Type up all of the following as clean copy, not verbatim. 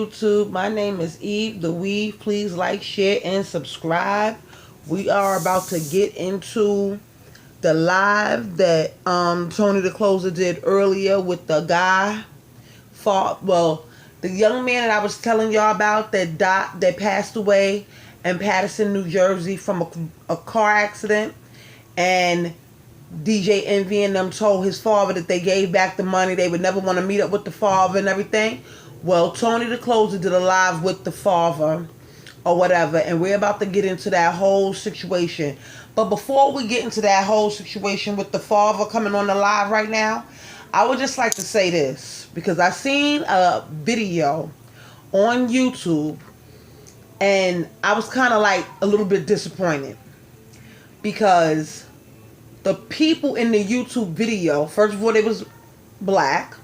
YouTube. My name is Eve the Weave. Please like, share, and subscribe. We are about to get into the live that Tony the Closer did earlier with the guy. The young man that I was telling y'all about that passed away in Paterson, New Jersey from a car accident, and DJ Envy and them told his father that they gave back the money. They would never want to meet up with the father and everything. Well, Tony the Closer did a live with the father or whatever, and we're about to get into that whole situation. But before we get into that whole situation with the father coming on the live right now, I would just like to say this, because I seen a video on YouTube and I was kind of like a little bit disappointed, because the people in the YouTube video, first of all, they was black,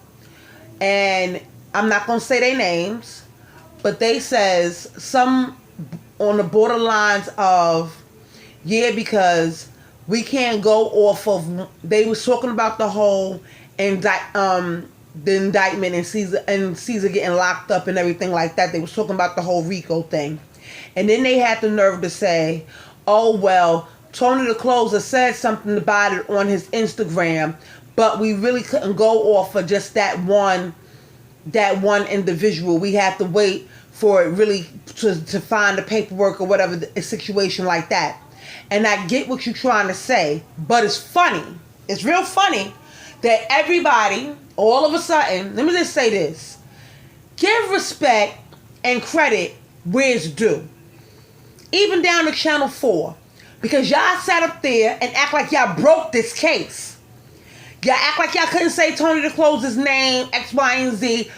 and I'm not going to say their names, but they says some on the borderlines of, yeah, because we can't go off of, they was talking about the whole the indictment and Cesar getting locked up and everything like that. They was talking about the whole RICO thing. And then they had the nerve to say, oh, well, Tony the Closer said something about it on his Instagram, but we really couldn't go off of just that one individual. We had to wait for it really to find the paperwork or whatever, a situation like that. And I get what you're trying to say, but it's funny. It's real funny that everybody, all of a sudden, let me just say this. Give respect and credit where it's due. Even down to Channel 4. Because y'all sat up there and act like y'all broke this case. Y'all act like y'all couldn't say Tony the Closer's name, X, Y, and Z.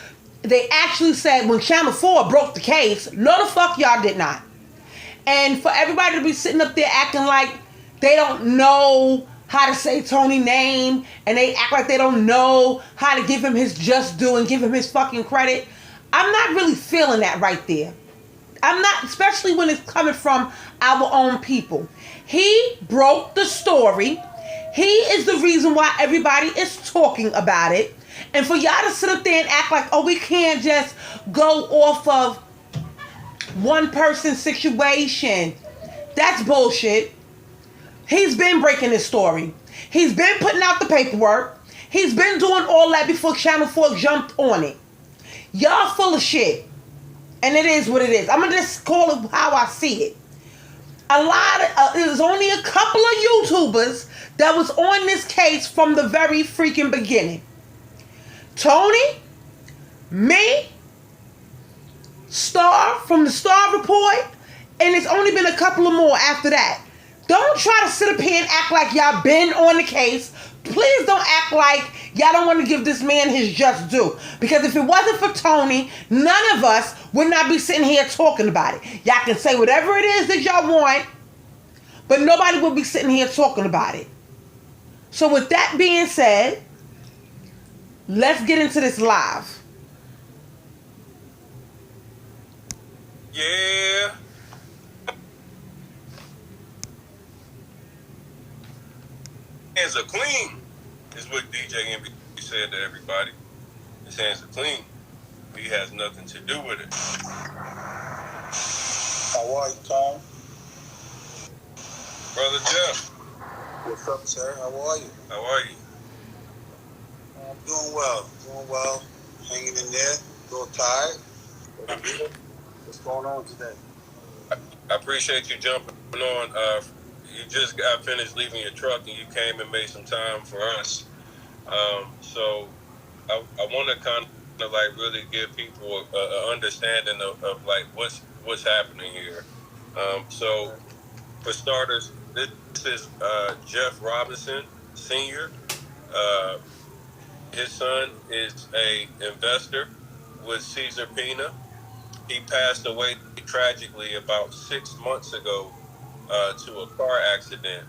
They actually said when Channel 4 broke the case, no the fuck y'all did not. And for everybody to be sitting up there acting like they don't know how to say Tony's name, and they act like they don't know how to give him his just due and give him his fucking credit, I'm not really feeling that right there. I'm not, especially when it's coming from our own people. He broke the story. He is the reason why everybody is talking about it. And for y'all to sit up there and act like, oh, we can't just go off of one person's situation, that's bullshit. He's been breaking this story. He's been putting out the paperwork. He's been doing all that before Channel 4 jumped on it. Y'all full of shit. And it is what it is. I'm going to just call it how I see it. There's only a couple of YouTubers that was on this case from the very freaking beginning. Tony, me, Star from the Star Report, and it's only been a couple of more after that. Don't try to sit up here and act like y'all been on the case. Please don't act like y'all don't want to give this man his just due. Because if it wasn't for Tony, none of us would not be sitting here talking about it. Y'all can say whatever it is that y'all want, but nobody would be sitting here talking about it. So with that being said, let's get into this live. Yeah. Hands are clean, is what DJ Envy said to everybody. His hands are clean. He has nothing to do with it. How are you, Tom? Brother Jeff. What's up, sir? How are you? How are you? I'm doing well. Hanging in there. A little tired. What's going on today? I appreciate you jumping on. You just got finished leaving your truck and you came and made some time for us. So I want to kind of like really give people an understanding of like what's happening here. So for starters, this is Jeff Robinson Sr. His son is a investor with Cesar Pina. He passed away tragically about 6 months ago to a car accident.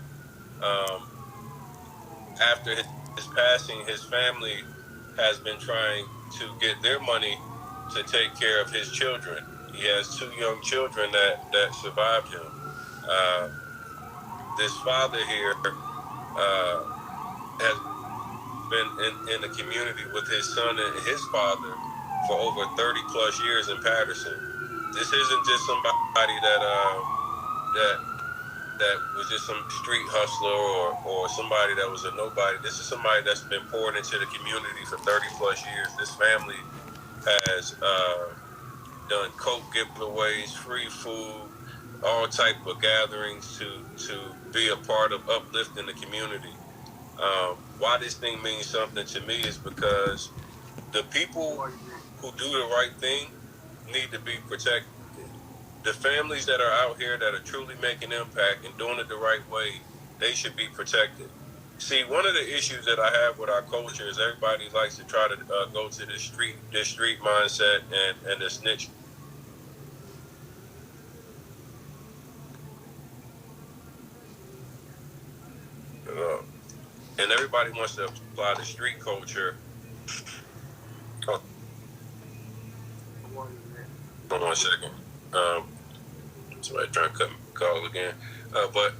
After his passing, his family has been trying to get their money to take care of his children. He has 2 young children that survived him. This father here has been in the community with his son and his father for over 30 plus years in Patterson. This isn't just somebody that was just some street hustler or somebody that was a nobody. This is somebody that's been poured into the community for 30 plus years. This family has done coke giveaways, free food, all type of gatherings to be a part of uplifting the community. Why this thing means something to me is because the people who do the right thing need to be protected. The families that are out here that are truly making impact and doing it the right way, they should be protected. See, one of the issues that I have with our culture is everybody likes to try to go to this street mindset and the snitch. And everybody wants to apply the street culture. Oh, hold on 1 second. Somebody trying to cut me call again. But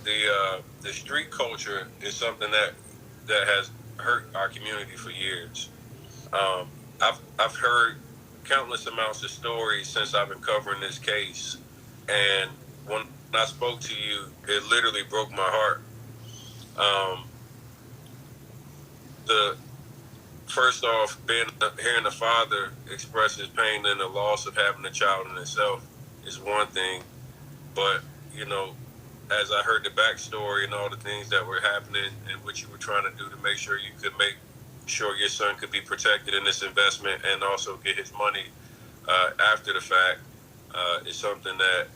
the street culture is something that has hurt our community for years. I've heard countless amounts of stories since I've been covering this case, and when I spoke to you, it literally broke my heart. The first off, hearing the father express his pain and the loss of having a child in itself is one thing, but as I heard the backstory and all the things that were happening and what you were trying to do to make sure you could make sure your son could be protected in this investment and also get his money after the fact is something that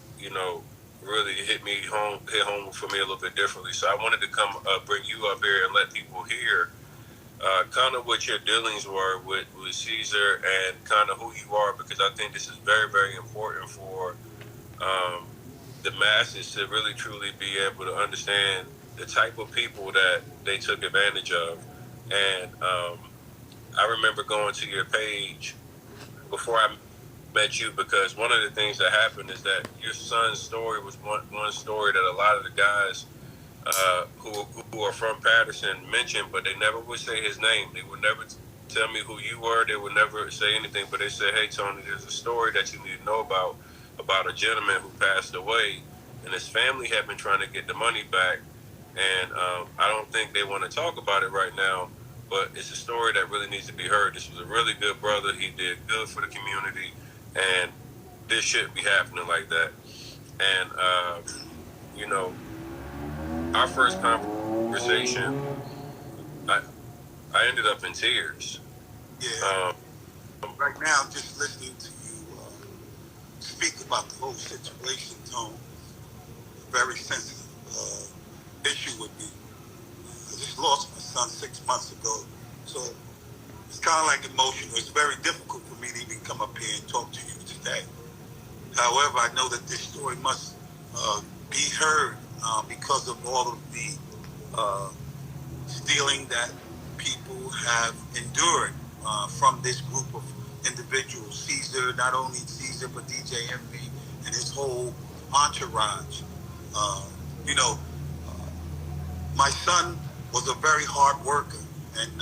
really hit home for me a little bit differently. So I wanted to come bring you up here and let people hear kind of what your dealings were with Cesar and kind of who you are, because I think this is very, very important for the masses to really truly be able to understand the type of people that they took advantage of. And I remember going to your page before I met you, because one of the things that happened is that your son's story was one story that a lot of the guys who are from Patterson mentioned, but they never would say his name. They would never tell me who you were. They would never say anything, but they said, "Hey, Tony, there's a story that you need to know about a gentleman who passed away, and his family had been trying to get the money back, and I don't think they want to talk about it right now, but it's a story that really needs to be heard. This was a really good brother. He did good for the community, and this shouldn't be happening like that." And our first conversation, I ended up in tears. Yeah. Right now, just listening to you speak about the whole situation, Tone, very sensitive issue with me. I just lost my son 6 months ago, so it's kind of like emotional. It's very difficult for me to even come up here and talk to you today. However, I know that this story must be heard because of all of the stealing that people have endured from this group of individuals. Cesar, not only Cesar, but DJ Envy and his whole entourage. My son was a very hard worker, and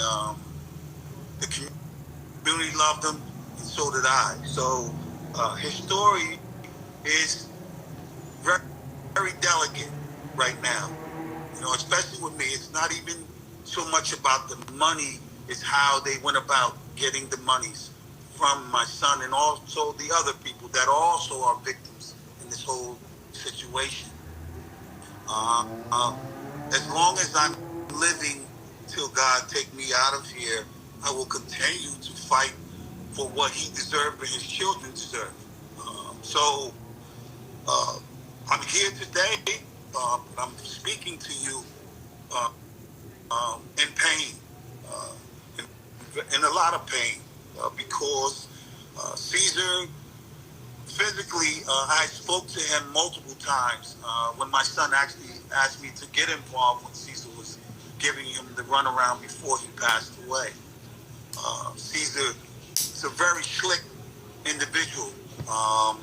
the community loved him, and so did I. So his story is very, very delicate right now. Especially with me, it's not even so much about the money, it's how they went about getting the monies from my son and also the other people that also are victims in this whole situation. As long as I'm living till God take me out of here, I will continue to fight for what he deserved and his children deserve. So I'm here today. I'm speaking to you in pain, in a lot of pain, because Cesar, physically, I spoke to him multiple times when my son actually asked me to get involved when Cesar was giving him the runaround before he passed away. Cesar is a very slick individual.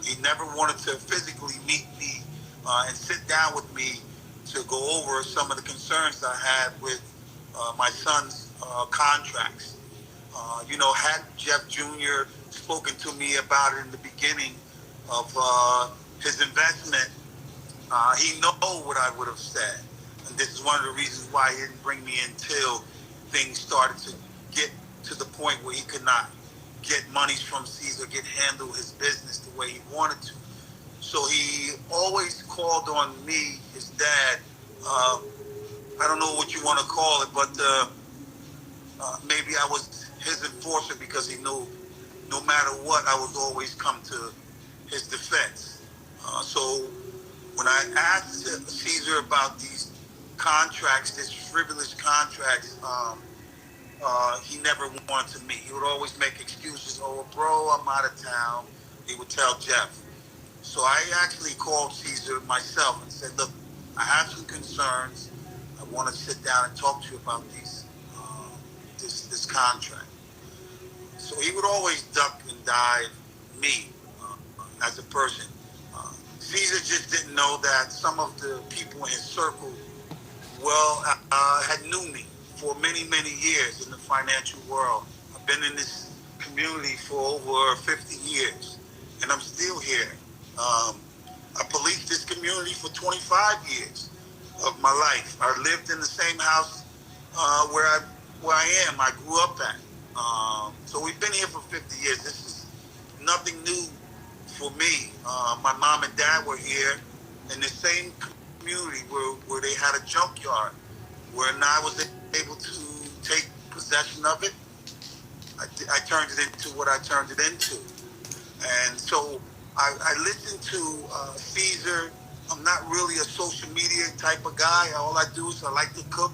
He never wanted to physically meet me and sit down with me to go over some of the concerns I had with my son's contracts. Had Jeff Jr. spoken to me about it in the beginning of his investment, he know what I would have said. And this is one of the reasons why he didn't bring me in till things started to get to the point where he could not get monies from Cesar, handle his business the way he wanted to. So he always called on me, his dad. I don't know what you want to call it, but maybe I was his enforcer because he knew no matter what, I would always come to his defense. So when I asked Cesar about these contracts, these frivolous contracts, he never wanted to meet. He would always make excuses. Oh, bro, I'm out of town. He would tell Jeff. So I actually called Cesar myself and said, look, I have some concerns. I want to sit down and talk to you about this contract. So he would always duck and dive me as a person. Cesar just didn't know that some of the people in his circle had knew me for many, many years in the financial world. I've been in this community for over 50 years, and I'm still here. I policed this community for 25 years of my life. I lived in the same house where I am. I grew up at. So we've been here for 50 years. This is nothing new for me. My mom and dad were here in the same community where they had a junkyard, where I was able to take possession of it. I turned it into what I turned it into. And so I listened to Cesar. I'm not really a social media type of guy. All I do is I like to cook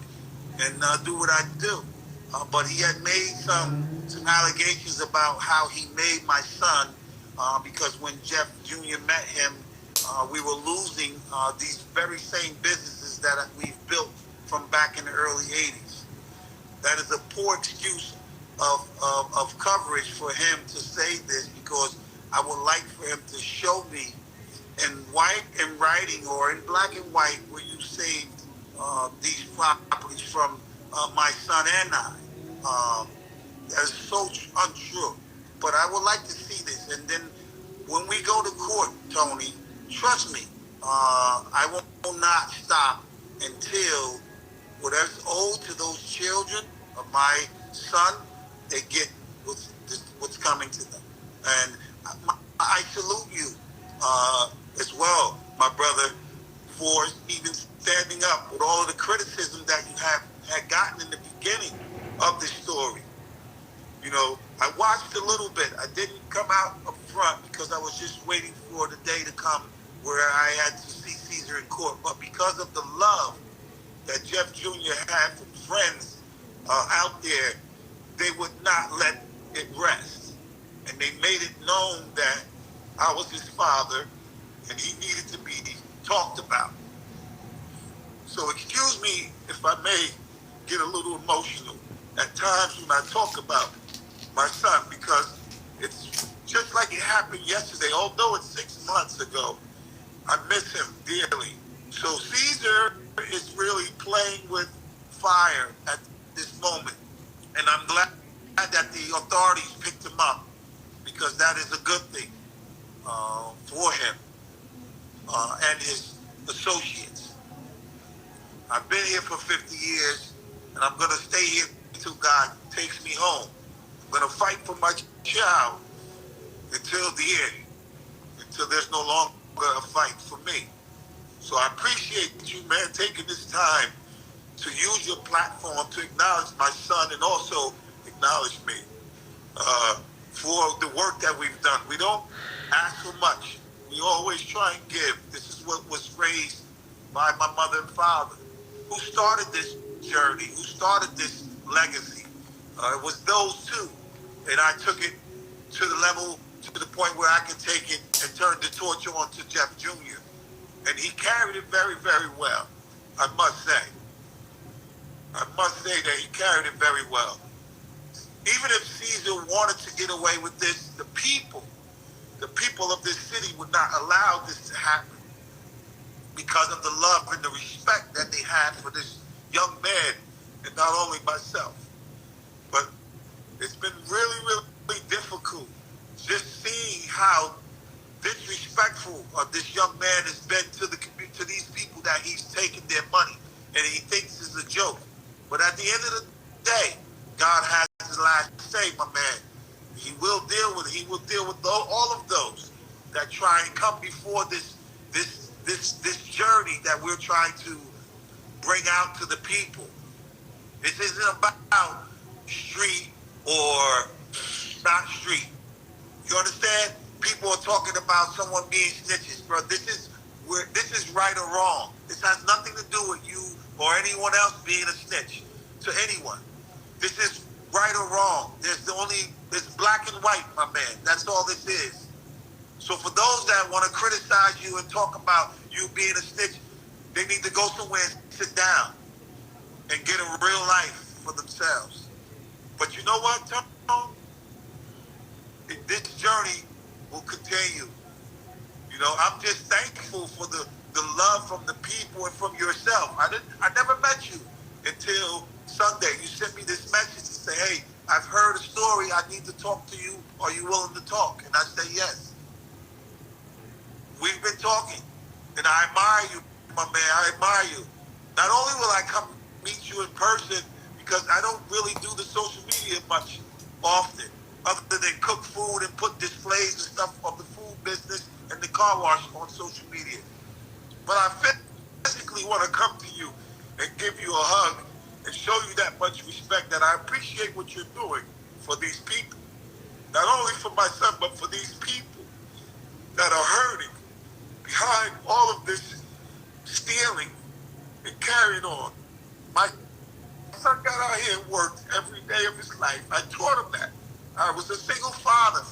and do what I do. But he had made some allegations about how he made my son, because when Jeff Jr. met him, we were losing these very same businesses that we've built from back in the early 80s. That is a poor excuse of coverage for him to say this, because I would like for him to show me in writing or in black and white where you saved these properties from my son and I. That is so untrue. But I would like to see this. And then when we go to court, Tony, trust me, I will not stop until whatever's owed to those children of my son, they get what's coming to them. And I salute you as well, my brother, for even standing up with all of the criticism that you had gotten in the beginning of this story. You know, I watched a little bit. I didn't come out up front because I was just waiting for the day to come where I had to see Cesar in court. But because of the love that Jeff Jr. had from friends out there, they would not let it rest. And they made it known that I was his father and he needed to be talked about. So excuse me if I may get a little emotional at times when I talk about my son, because it's just like it happened yesterday. Although it's 6 months ago, I miss him dearly. So Cesar is really playing with fire at this moment. And I'm glad that the authorities picked him up, because that is a good thing for him and his associates. I've been here for 50 years, and I'm going to stay here until God takes me home. I'm going to fight for my child until the end, until there's no longer a fight for me. So I appreciate you, man, taking this time to use your platform to acknowledge my son and also acknowledge me for the work that we've done. We don't ask for much. We always try and give. This is what was raised by my mother and father, who started this journey, who started this legacy. It was those two. And I took it to the level, to the point where I could take it and turn the torch on to Jeff Jr. And he carried it very, very well, I must say. I must say that he carried it very well. Even if Cesar wanted to get away with this, the people of this city would not allow this to happen, because of the love and the respect that they had for this young man, and not only myself. But it's been really, really difficult just seeing how disrespectful this young man has been to to these people that he's taken their money and he thinks is a joke. But at the end of the day, God has the last say, my man. He will deal with it. He will deal with all of those that try and come before this journey that we're trying to bring out to the people. This isn't about street or not street. You understand? People are talking about someone being snitches, bro. This is right or wrong. This has nothing to do with you or anyone else being a snitch to anyone. This is right or wrong. It's black and white, my man. That's all this is. So for those that want to criticize you and talk about you being a snitch, they need to go somewhere and sit down and get a real life for themselves. But you know what, Tone? This journey will continue. You know, I'm just thankful for the love from the people and from yourself. I never met you until Sunday. You sent me this message to say, hey, I've heard a story. I need to talk to you. Are you willing to talk? And I say yes. We've been talking. And I admire you, my man. I admire you. Not only will I come meet you in person, because I don't really do the social media much often, other than cook food and put displays and stuff of the food business and the car wash on social media. But I physically want to come to you and give you a hug and show you that much respect, that I appreciate what you're doing for these people. Not only for my son, but for these people that are hurting behind all of this stealing and carrying on. My son got out here and worked every day of his life. I taught him that. I was a single father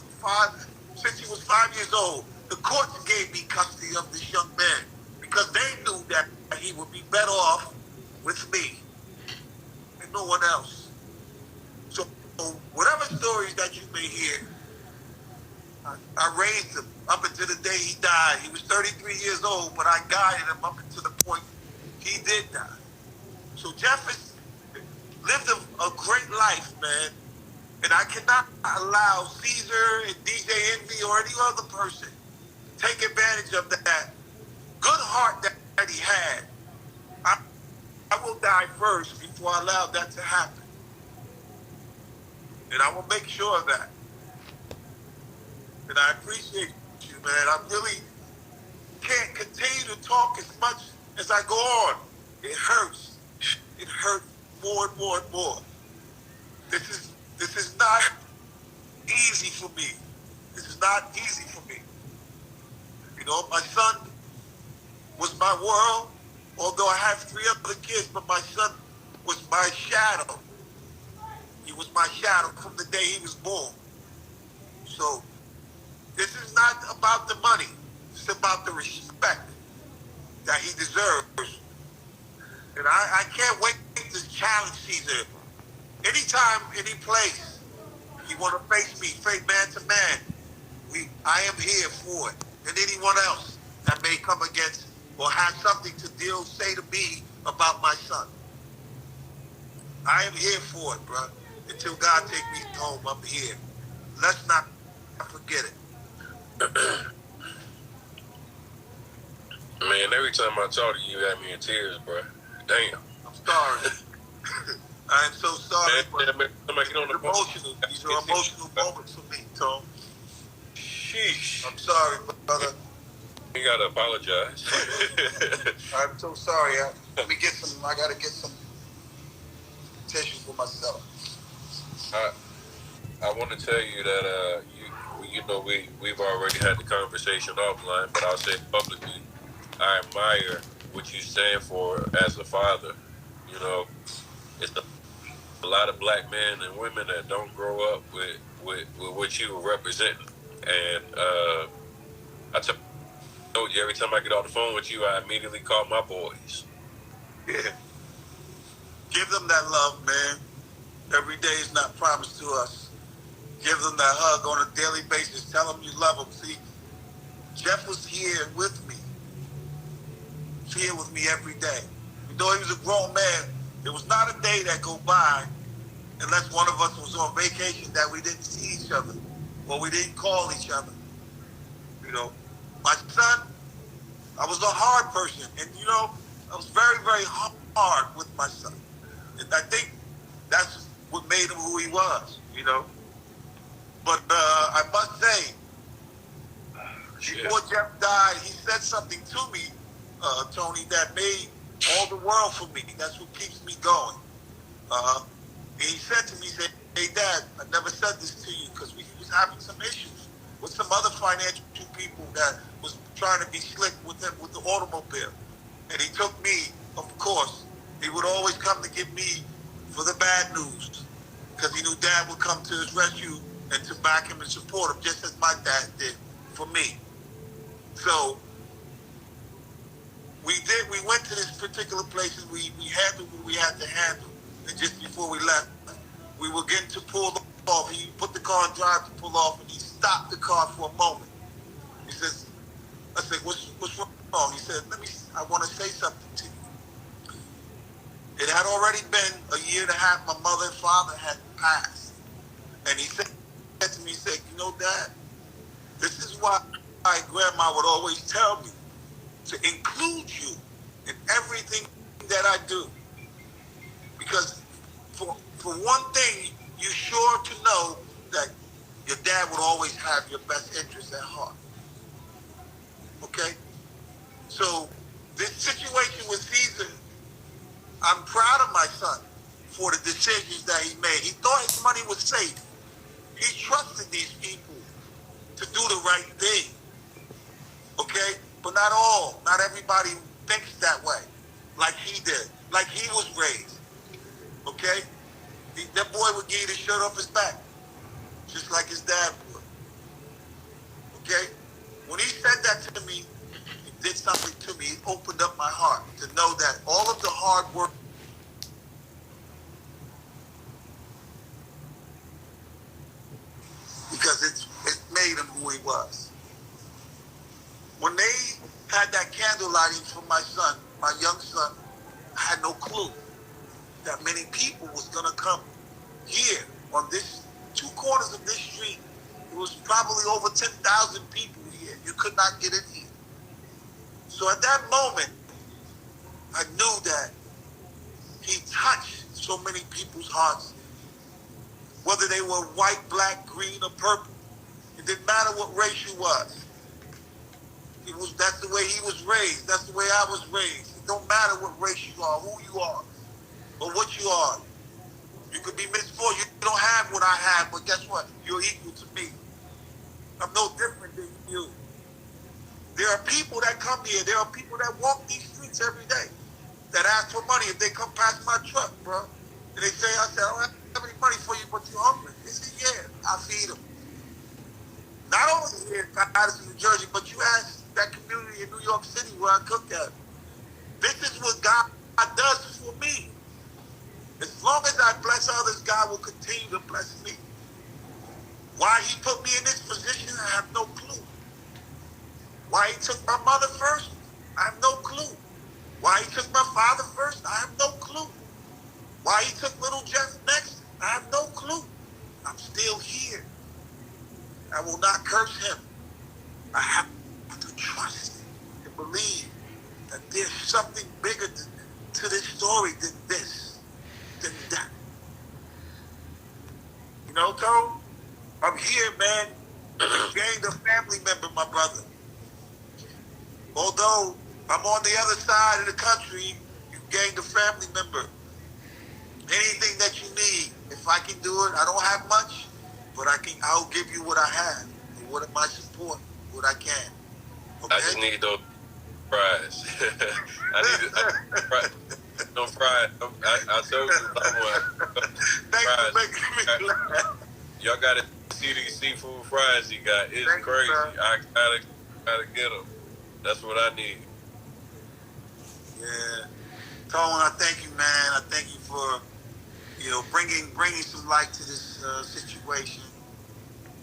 since he was 5 years old. The courts gave me custody of this young man because they knew that he would be better off with me and no one else. So whatever stories that you may hear, I raised him up until the day he died. He was 33 years old, but I guided him up until the point he did die. So Jeff has lived a great life, man. And I cannot allow Cesar and DJ Envy or any other person take advantage of that good heart that he had. I will die first before I allow that to happen. And I will make sure of that. And I appreciate you, man. I really can't continue to talk as much as I go on. It hurts. It hurts more and more and more. This is not easy for me. This is not easy for me. You know, my son was my world, although I have 3 other kids, but my son was my shadow. He was my shadow from the day he was born. So this is not about the money. It's about the respect that he deserves. And I can't wait to challenge Cesar. Anytime, any place, you want to face me, face man to man, I am here for it. And anyone else that may come against or have something to say to me about my son. I am here for it, bro. Until God take me home, I'm here. Let's not forget it. Man, every time I talk to you, you have me in tears, bro. Damn. I'm sorry. I am so sorry. Man, emotional. These are emotional moments for me, Tom. Sheesh. I'm sorry, brother. You gotta apologize. I'm so sorry. I gotta get some tissue for myself. I want to tell you that we've already had the conversation offline, but I'll say it publicly. I admire what you stand for as a father. You know, it's a lot of black men and women that don't grow up with what you were representing. And I told you, every time I get off the phone with you, I immediately call my boys. Yeah. Give them that love, man. Every day is not promised to us. Give them that hug on a daily basis. Tell them you love them. See, Jeff was here with me. Here with me every day. You know, he was a grown man. There was not a day that go by unless one of us was on vacation that we didn't see each other. or we didn't call each other. You know, my son, I was a hard person, and you know, I was very, very hard with my son, and I think that's what made him who he was. You know, but I must say, before Jeff died, he said something to me, Tony, that made all the world for me. That's what keeps me going. And he said to me, he said, "Hey, Dad, I never said this to you because he was having some issues with some other financial people that was trying to be slick with him with the automobile. And he took me, of course. He would always come to get me for the bad news because he knew Dad would come to his rescue and to back him and support him, just as my dad did for me. So we went to this particular place and we handled what we had to handle. And just before we left, we were getting to pull off. He put the car in drive to pull off, and he stopped the car for a moment. He says, I said, what's wrong? He said, I want to say something to you. It had already been a year and a half. My mother and father had passed. And he said to me, he said, you know, Dad, this is why my grandma would always tell me to include you in everything that I do. Because for one thing, you're sure to know that your dad would always have your best interests at heart. Okay? So this situation with Cesar, I'm proud of my son for the decisions that he made. He thought his money was safe. He trusted these people to do the right thing. Okay? But not everybody thinks that way, like he did, like he was raised. Okay? That boy would give you the shirt off his back, just like his dad would. Okay? When he said that to me, he did something to me. It opened up my heart to know that all of the hard work, because it made him who he was. When they had that candle lighting for my son, my young son, I had no clue that many people was gonna come here on this 2 corners of this street. It was probably over 10,000 people here. You could not get in here. So at that moment, I knew that he touched so many people's hearts, whether they were white, black, green, or purple. It didn't matter what race you was. That's the way he was raised. That's the way I was raised. It don't matter what race you are, who you are, or what you are. You could be misfortunate. You don't have what I have, but guess what? You're equal to me. I'm no different than you. There are people that come here. There are people that walk these streets every day that ask for money if they come past my truck, bro. And they say, I said, I don't have any money for you, but you're hungry. They say, yeah, I feed them. Not only here in Patterson, New Jersey, but you ask that community in New York City where I cook at. This is what God does for me. As long as I bless others, God will continue to bless me. Why he put me in this position, I have no clue. Why he took my mother first, I have no clue. Why he took my father first, I have no clue. Why he took little Jeff next, I have no clue. I'm still here. I will not curse him. I have to trust and believe that there's something bigger to this story than this, than that. You know, Tone? I'm here, man. You gained a family member, my brother. Although I'm on the other side of the country, you gained a family member. Anything that you need, if I can do it, I don't have much, but I'll give you what I have. And what my support, what I can. Okay? I just need those fries. I need fries. No fries. I told you someone. Thanks for making me laugh. Y'all gotta see these seafood fries he got. It's crazy. I gotta get them. That's what I need. Yeah. Tone, I thank you, man. I thank you for, bringing some light to this situation.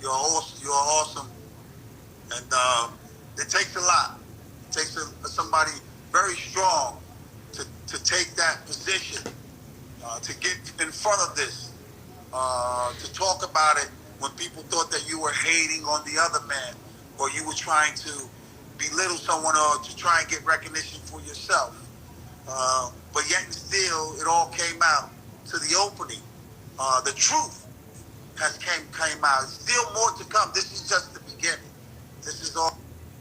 You're awesome. And it takes a lot. It takes somebody very strong to take that position, to get in front of this, to talk about it, when people thought that you were hating on the other man, or you were trying to belittle someone or to try and get recognition for yourself. But yet and still, it all came out to the opening. The truth has came out. Still more to come. This is just the beginning. This is all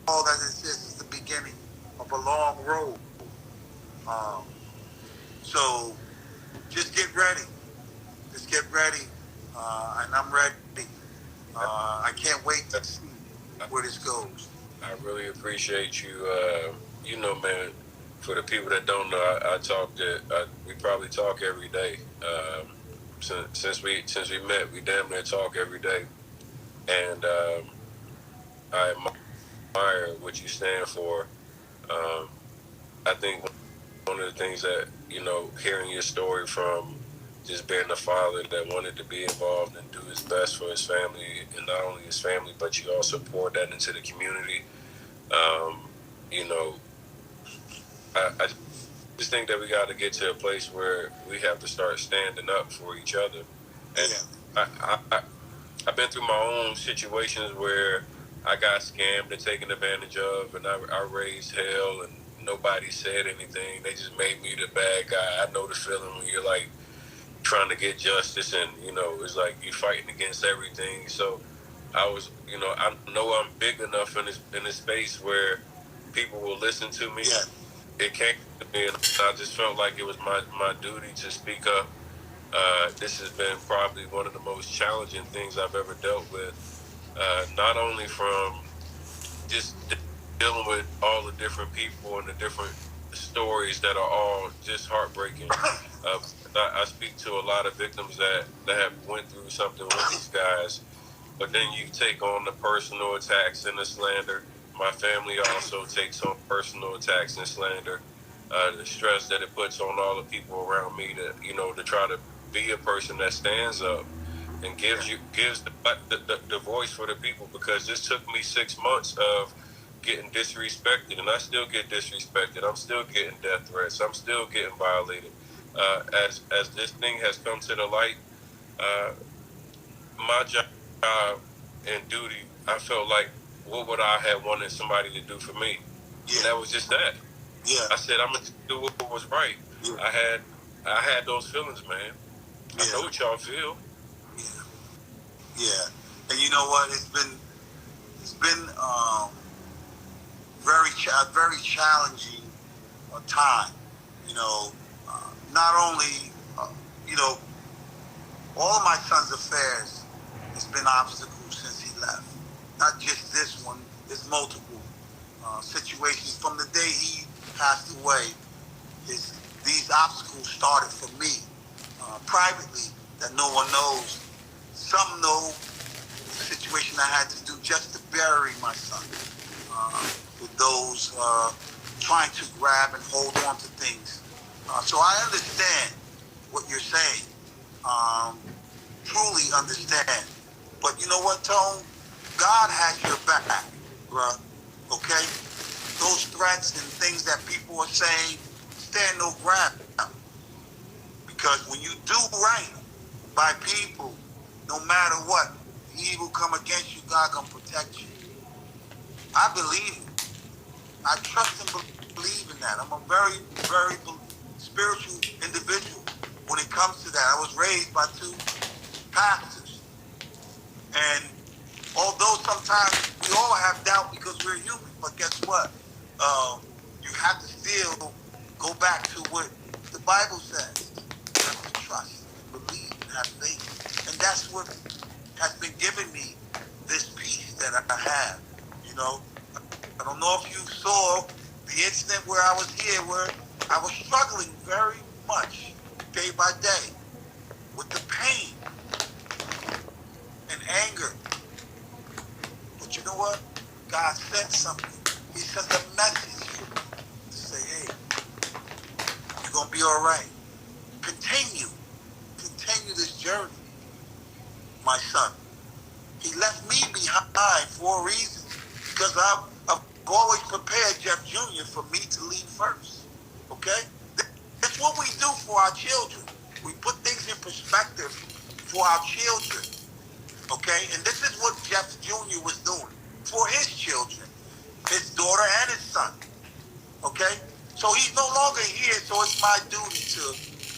that this is. This is the beginning of a long road. So just get ready. Just get ready. And I'm ready. I can't wait to see where this goes. I really appreciate you. You know, man, for the people that don't know, I talk that we probably talk every day. Since we met, we damn near talk every day, and I admire what you stand for. I think one of the things that, you know, hearing your story from just being a father that wanted to be involved and do his best for his family, and not only his family, but you also poured that into the community. You know, I just think that we got to get to a place where we have to start standing up for each other. And I've been through my own situations where I got scammed and taken advantage of, and I raised hell, and nobody said anything. They just made me the bad guy. I know the feeling when you're like trying to get justice, and you know, it's like you're fighting against everything. So I was, you know, I know I'm big enough in this space where people will listen to me. Yeah. It came to me, and I just felt like it was my duty to speak up. This has been probably one of the most challenging things I've ever dealt with, not only from just dealing with all the different people and the different stories that are all just heartbreaking. I speak to a lot of victims that have went through something with these guys, but then you take on the personal attacks and the slander. My family also takes on personal attacks and slander. The stress that it puts on all the people around me to try to be a person that stands up and gives the voice for the people, because this took me 6 months of getting disrespected, and I still get disrespected. I'm still getting death threats. I'm still getting violated. As this thing has come to the light, my job and duty, I felt like, what would I have wanted somebody to do for me? Yeah. And that was just that. Yeah. I said, I'm gonna do what was right. Yeah. I had those feelings, man. Yeah. I know what y'all feel. Yeah. Yeah. And you know what? It's been very challenging time. You know, not only all of my son's affairs has been obstacles since he left. Not just this one. There's multiple situations from the day he passed away. These obstacles started for me privately that no one knows. Some know the situation I had to do just to bury my son, with those trying to grab and hold on to things. So I understand what you're saying. Truly understand. But you know what, Tone? God has your back, bruh. Okay? Those threats and things that people are saying, stand no ground. Because when you do right by people, no matter what, the evil come against you, God gonna protect you. I believe it. I trust and believe in that. I'm a very, very spiritual individual when it comes to that. I was raised by 2 pastors. And although sometimes we all have doubt because we're human, but guess what? You have to still go back to what the Bible says. You have to trust, believe, and have faith. And that's what has been giving me this peace that I have. You know, I don't know if you saw the incident where I was here, where I was struggling very much day by day with the pain and anger. But you know what? God said something. He sent a message to say, hey, you're going to be all right. Continue this journey, my son. He left me behind for a reason, because I've always prepared Jeff Jr. for me to leave first. Okay? That's what we do for our children. We put things in perspective for our children. Okay? And this is what Jeff Jr. was doing for his children, his daughter and his son. Okay? So he's no longer here, so it's my duty to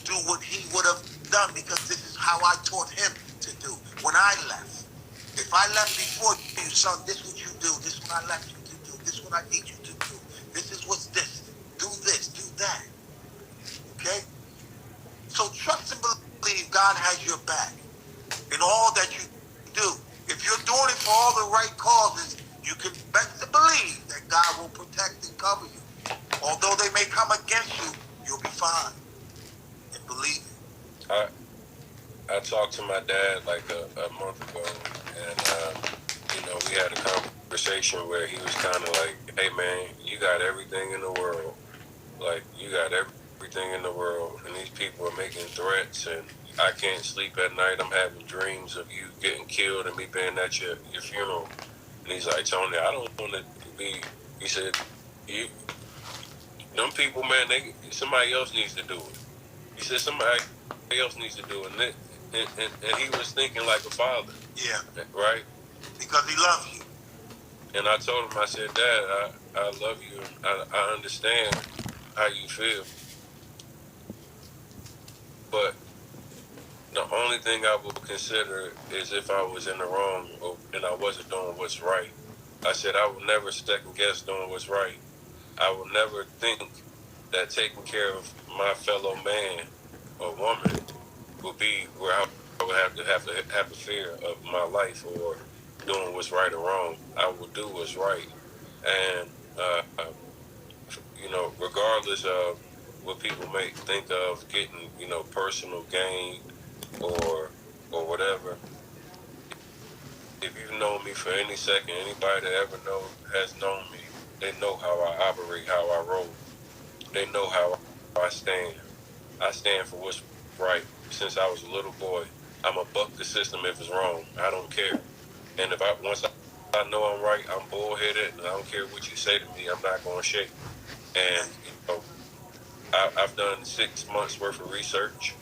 do what he would have done because this is how I taught him to do when I left. If I left before you, son, this is what you do. This is what I left you to do. This is what I need you to do. This is what's this. Do this. Do that. Okay? So trust and believe God has your back in all that you do. If you're doing it for all the right causes, you can best to believe that God will protect and cover you. Although they may come against you, you'll be fine. And believe it. I talked to my dad like a month ago, and we had a conversation where he was kind of like, "Hey man, you got everything in the world. Like you got everything in the world, and these people are making threats, and I can't sleep at night. I'm having dreams of you getting killed and me being at your funeral." And he's like, "Tony, I don't want to be." He said, "You, them people, man, somebody else needs to do it." He said, "Somebody else needs to do it." And he was thinking like a father. Yeah. Right? Because he loves you. And I told him, I said, "Dad, I love you. I understand how you feel. But the only thing I would consider is if I was in the wrong and I wasn't doing what's right." I said, "I will never second guess doing what's right. I will never think that taking care of my fellow man or woman will be where I would have the fear of my life or doing what's right or wrong. I will do what's right, and regardless of what people may think of getting personal gain or whatever. If you've known me for any second, anybody that ever has known me, they know how I operate, how I roll. They know how I stand. I stand for what's right. Since I was a little boy, I'm a buck the system if it's wrong. I don't care. And once I know I'm right, I'm bullheaded, and I don't care what you say to me. I'm not going to shake. And I've done 6 months worth of research.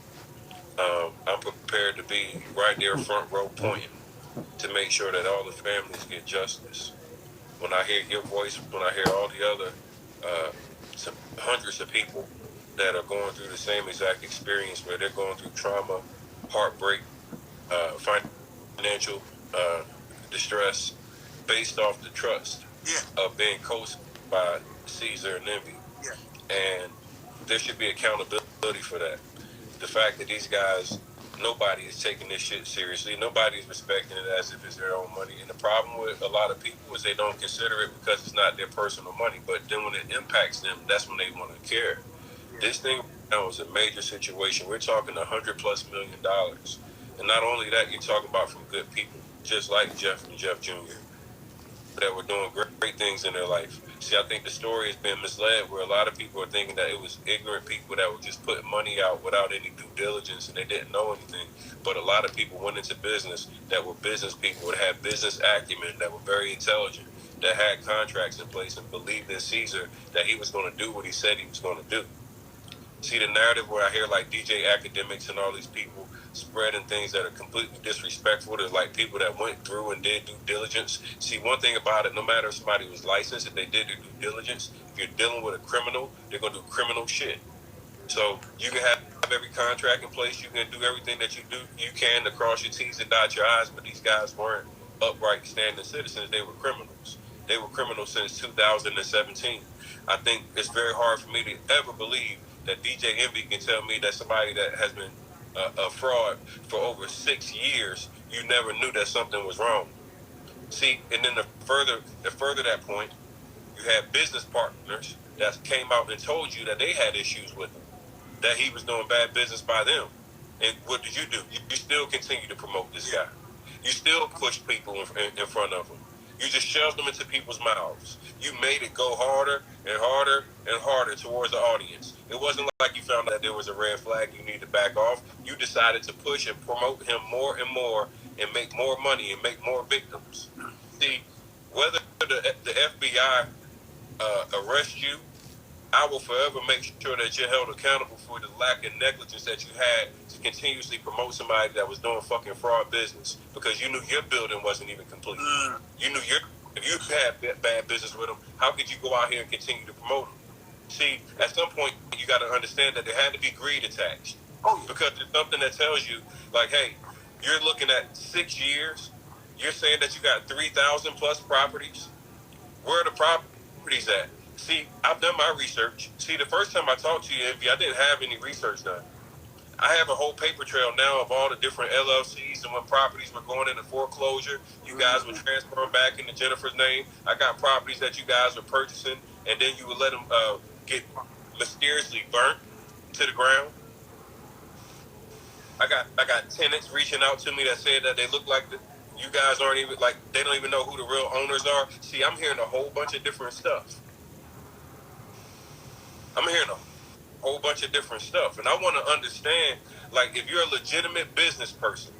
I'm prepared to be right there front row pointing to make sure that all the families get justice. When I hear your voice, when I hear all the other some hundreds of people that are going through the same exact experience where they're going through trauma, heartbreak, financial distress, based off the trust of being coached by Cesar and Envy. Yeah. And there should be accountability for that. The fact that these guys, nobody is taking this shit seriously. Nobody's respecting it as if it's their own money. And the problem with a lot of people is they don't consider it because it's not their personal money. But then when it impacts them, that's when they want to care. Yeah. This thing now is a major situation. We're talking $100+ million. And not only that, you're talking about from good people, just like Jeff and Jeff Jr., that were doing great things in their life. See, I think the story has been misled where a lot of people are thinking that it was ignorant people that were just putting money out without any due diligence and they didn't know anything. But a lot of people went into business that were business people that had business acumen, that were very intelligent, that had contracts in place and believed in Cesar that he was going to do what he said he was going to do. See, the narrative where I hear like DJ academics and all these people spreading things that are completely disrespectful to like people that went through and did due diligence. See, one thing about it, no matter if somebody was licensed, if they did their due diligence, if you're dealing with a criminal, they're going to do criminal shit. So you can have every contract in place, you can do everything that you can to cross your T's and dot your I's, but these guys weren't upright, standing citizens. They were criminals. They were criminals since 2017. I think it's very hard for me to ever believe that DJ Envy can tell me that somebody that has been a fraud for over 6 years, you never knew that something was wrong. See, and then the further that point, you had business partners that came out and told you that they had issues with him, that he was doing bad business by them. And what did you do? You still continue to promote this guy. You still push people in front of him. You just shoved them into people's mouths. You made it go harder and harder and harder towards the audience. It wasn't like you found out that there was a red flag you need to back off. You decided to push and promote him more and more and make more money and make more victims. See, whether the FBI arrest you I will forever make sure that you're held accountable for the lack of negligence that you had to continuously promote somebody that was doing fucking fraud business because you knew your building wasn't even complete. You knew if you had bad business with them, how could you go out here and continue to promote them? See, at some point, you got to understand that there had to be greed attached. Oh, because there's something that tells you, like, hey, you're looking at 6 years. You're saying that you got 3,000 plus properties. Where are the properties at? See, I've done my research. See, the first time I talked to you, Envy, I didn't have any research done. I have a whole paper trail now of all the different LLCs and when properties were going into foreclosure. You guys would transfer them back into Jennifer's name. I got properties that you guys were purchasing, and then you would let them get mysteriously burnt to the ground. I got tenants reaching out to me that said that they look like you guys aren't even, like, they don't even know who the real owners are. See, I'm hearing a whole bunch of different stuff. I'm hearing a whole bunch of different stuff. And I want to understand, like, if you're a legitimate business person,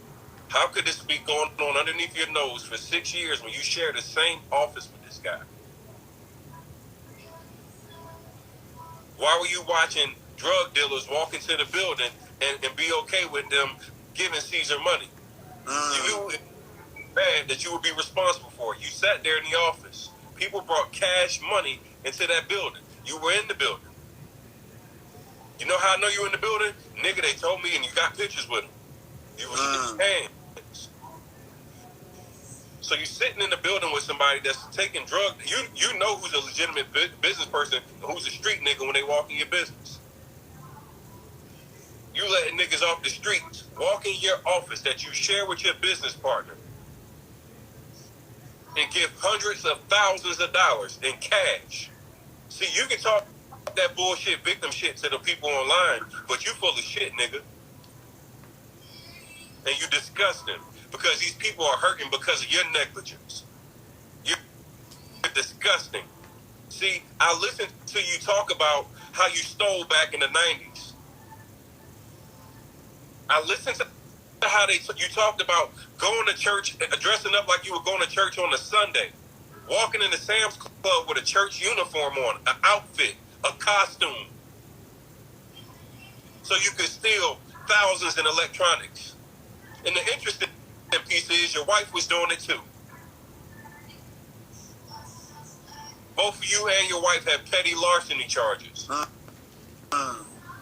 how could this be going on underneath your nose for 6 years when you share the same office with this guy? Why were you watching drug dealers walk into the building and be okay with them giving Cesar money? You knew bad that you would be responsible for it. You sat there in the office. People brought cash money into that building. You were in the building. You know how I know you were in the building? Nigga, they told me, and you got pictures with them. You was in his hands. So you sitting in the building with somebody that's taking drugs. You know who's a legitimate business person and who's a street nigga when they walk in your business. You letting niggas off the streets walk in your office that you share with your business partner and give hundreds of thousands of dollars in cash. See, you can talk that bullshit victim shit to the people online, but you full of shit, nigga. And you disgusting because these people are hurting because of your negligence. You're disgusting. See, I listened to you talk about how you stole back in the 90s. I listened to how you talked about going to church, dressing up like you were going to church on a Sunday, walking in the Sam's Club with a church uniform on, an outfit, a costume, so you could steal thousands in electronics. And the interesting piece is your wife was doing it too. Both of you and your wife have petty larceny charges.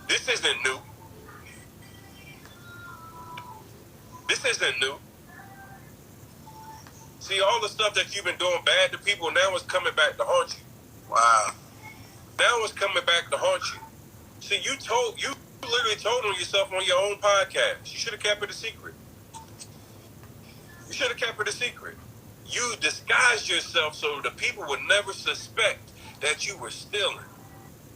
This isn't new. This isn't new. See, all the stuff that you've been doing bad to people, now it's coming back to haunt you. Wow. Now it's coming back to haunt you. See, you literally told on yourself on your own podcast. You should have kept it a secret. You should have kept it a secret. You disguised yourself so the people would never suspect that you were stealing.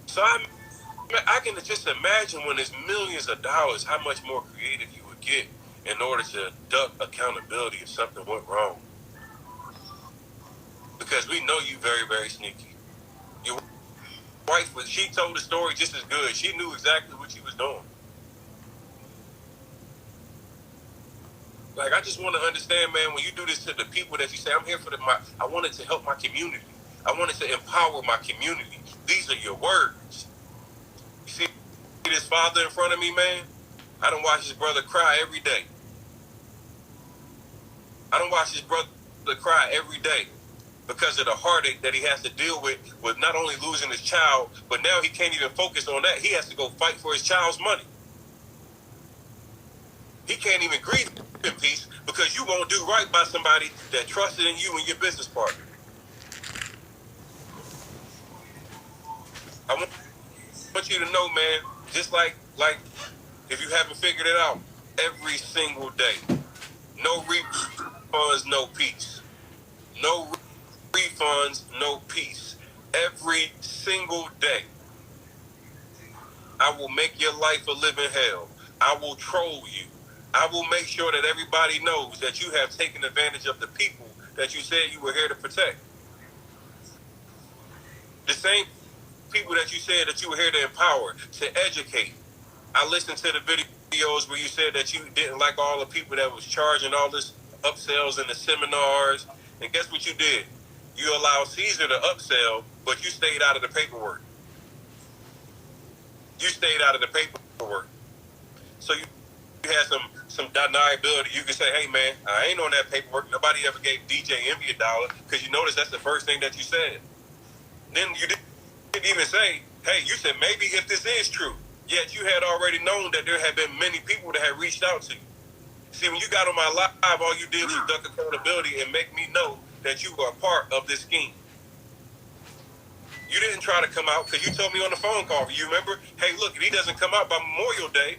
So I can just imagine when there's millions of dollars, how much more creative you would get in order to duck accountability if something went wrong. Because we know you very, very sneaky. Your wife, she told the story just as good. She knew exactly what she was doing. Like, I just want to understand, man, when you do this to the people that you say, I'm here for I wanted to help my community. I wanted to empower my community. These are your words. You see this father in front of me, man? I don't watch his brother cry every day. I don't watch his brother cry every day because of the heartache that he has to deal with not only losing his child, but now he can't even focus on that. He has to go fight for his child's money. He can't even grieve in peace because you won't do right by somebody that trusted in you and your business partner. I want you to know, man, just like if you haven't figured it out, every single day, no refunds, no peace. No refunds, no peace. Every single day, I will make your life a living hell. I will troll you. I will make sure that everybody knows that you have taken advantage of the people that you said you were here to protect. The same people that you said that you were here to empower, to educate. I listened to the videos where you said that you didn't like all the people that was charging all this upsells in the seminars. And guess what you did? You allowed Cesar to upsell, but you stayed out of the paperwork. You stayed out of the paperwork. So you had some deniability. You could say, hey, man, I ain't on that paperwork. Nobody ever gave DJ Envy $1 because you notice that's the first thing that you said. Then you didn't even say, hey, you said maybe if this is true. Yet you had already known that there had been many people that had reached out to you. See, when you got on my live, all you did was duck accountability and make me know that you were a part of this scheme. You didn't try to come out because you told me on the phone call. You remember? Hey, look, if he doesn't come out by Memorial Day,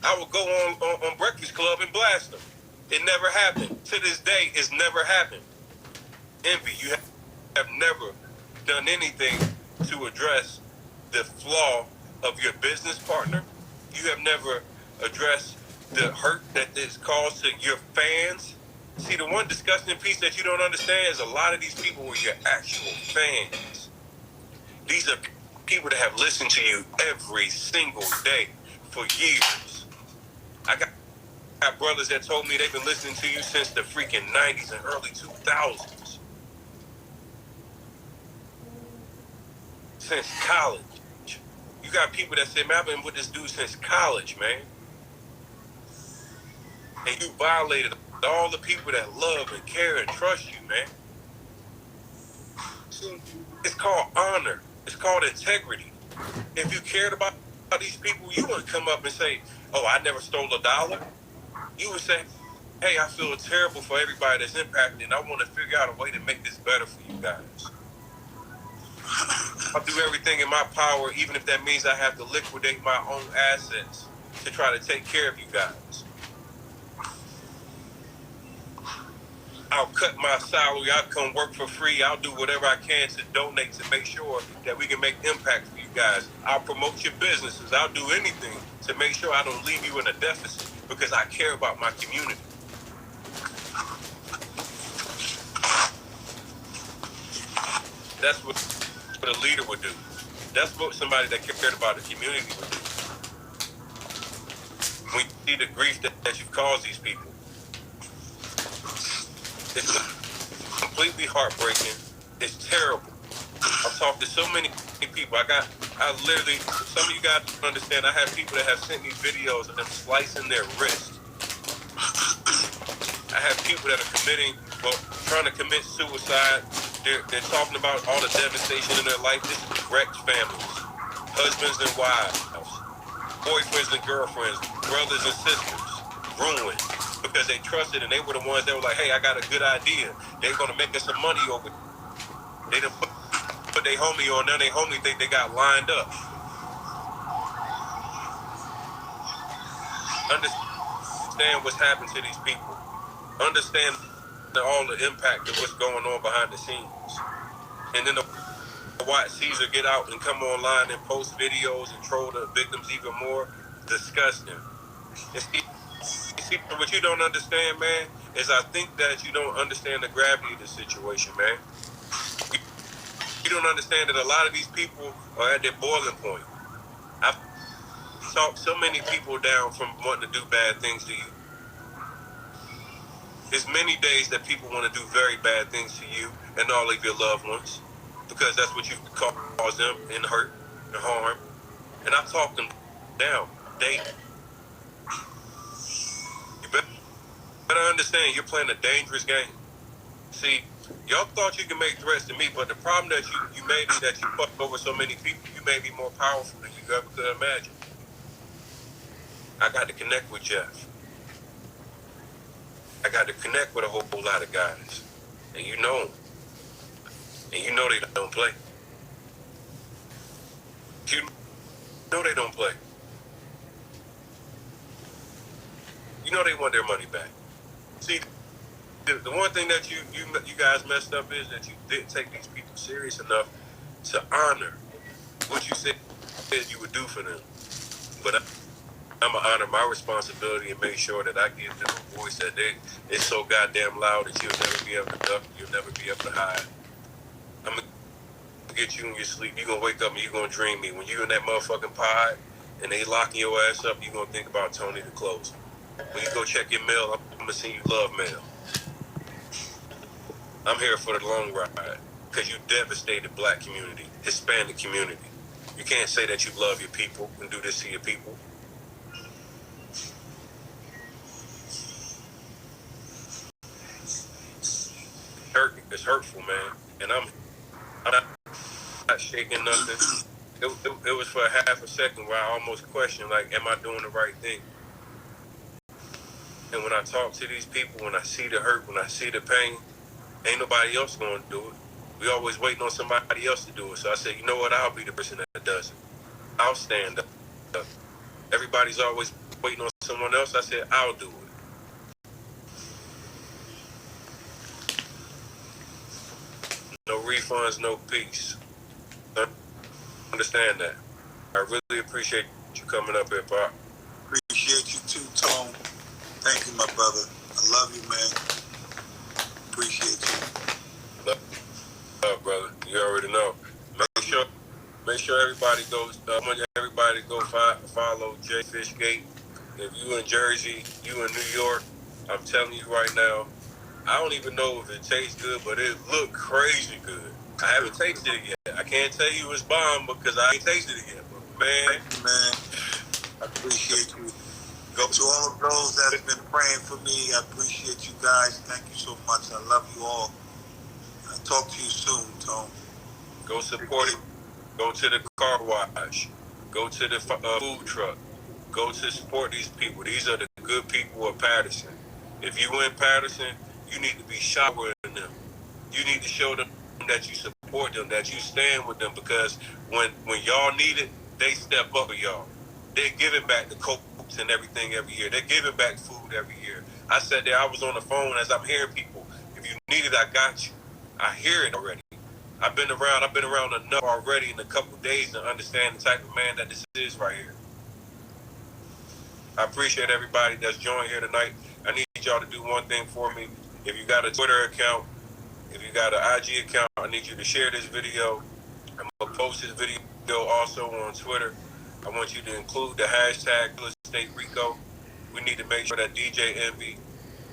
I will go on Breakfast Club and blast him. It never happened. To this day, it's never happened. Envy, you have never done anything to address the flaw of your business partner. You have never addressed the hurt that this caused to your fans. See, the one disgusting piece that you don't understand is a lot of these people were your actual fans. These are people that have listened to you every single day for years. I got brothers that told me they've been listening to you since the freaking 90s and early 2000s. Since college. You got people that say, man, I've been with this dude since college, man. And you violated all the people that love and care and trust you, man. See, it's called honor. It's called integrity. If you cared about these people, you wouldn't come up and say, oh, I never stole $1. You would say, hey, I feel terrible for everybody that's impacted, and I want to figure out a way to make this better for you guys. I'll do everything in my power, even if that means I have to liquidate my own assets to try to take care of you guys. I'll cut my salary. I'll come work for free. I'll do whatever I can to donate to make sure that we can make impact for you guys. I'll promote your businesses. I'll do anything to make sure I don't leave you in a deficit because I care about my community. That's what a leader would do. That's what somebody that cared about the community would do. When you see the grief that you've caused these people, it's completely heartbreaking. It's terrible. I've talked to so many people. I literally, some of you guys don't understand, I have people that have sent me videos of them slicing their wrist. I have people that are trying to commit suicide. They're talking about all the devastation in their life. This is wrecked families, husbands and wives, boyfriends and girlfriends, brothers and sisters, ruined. Because they trusted and they were the ones that were like, hey, I got a good idea. They're going to make us some money over. They done put their homie on. Now their homie think they got lined up. Understand what's happened to these people. Understand all the impact of what's going on behind the scenes. And then watch Cesar get out and come online and post videos and troll the victims even more. Disgusting. See, what you don't understand, man, is I think that you don't understand the gravity of the situation, man. You don't understand that a lot of these people are at their boiling point. I've talked so many people down from wanting to do bad things to you. There's many days that people want to do very bad things to you and all of your loved ones because that's what you've caused them in hurt and harm. And I've talked them down daily. Better understand, you're playing a dangerous game. See, y'all thought you could make threats to me, but the problem that you made is that you fucked over so many people. You made me more powerful than you ever could imagine. I got to connect with Jeff. I got to connect with a whole lot of guys. And you know them. And you know they don't play. You know they don't play. You know they want their money back. See, the one thing that you guys messed up is that you didn't take these people serious enough to honor what you said you would do for them. But I'm going to honor my responsibility and make sure that I give them a voice that it's so goddamn loud that you'll never be able to duck, you'll never be able to hide. I'm going to get you in your sleep. You're going to wake up and you're going to dream me. When you in that motherfucking pod and they locking your ass up, you're going to think about Tony the closer. When you go check your mail, I'm going to send you love mail. I'm here for the long ride because you devastated black community, Hispanic community. You can't say that you love your people and do this to your people. It's hurtful, man. And I'm not shaking nothing. It was for a half a second where I almost questioned, like, am I doing the right thing? And when I talk to these people, when I see the hurt, when I see the pain, ain't nobody else going to do it. We always waiting on somebody else to do it. So I said, you know what? I'll be the person that does it. I'll stand up. Everybody's always waiting on someone else. I said, I'll do it. No refunds, no peace. Understand that. I really appreciate you coming up here, Pop. Appreciate you too, Tone. Thank you, my brother. I love you, man. Appreciate you. Love, brother. You already know. Make sure everybody goes. I want everybody to go follow Jay Fishgate. If you in Jersey, you in New York, I'm telling you right now, I don't even know if it tastes good, but it look crazy good. I haven't tasted it yet. I can't tell you it's bomb because I ain't tasted it yet. But man, I appreciate you. Go to all of those that have been praying for me. I appreciate you guys. Thank you so much. I love you all. I'll talk to you soon, Tone. Go support it. Go to the car wash. Go to the food truck. Go to support these people. These are the good people of Patterson. If you in Patterson, you need to be showering them. You need to show them that you support them, that you stand with them, because when y'all need it, they step up for y'all. They're giving back the Cokes and everything every year. They're giving back food every year. I sat there, I was on the phone as I'm hearing people. If you need it, I got you. I hear it already. I've been around enough already in a couple of days to understand the type of man that this is right here. I appreciate everybody that's joined here tonight. I need y'all to do one thing for me. If you got a Twitter account, if you got an IG account, I need you to share this video. I'm going to post this video also on Twitter. I want you to include the hashtag Real Estate Rico. We need to make sure that DJ Envy,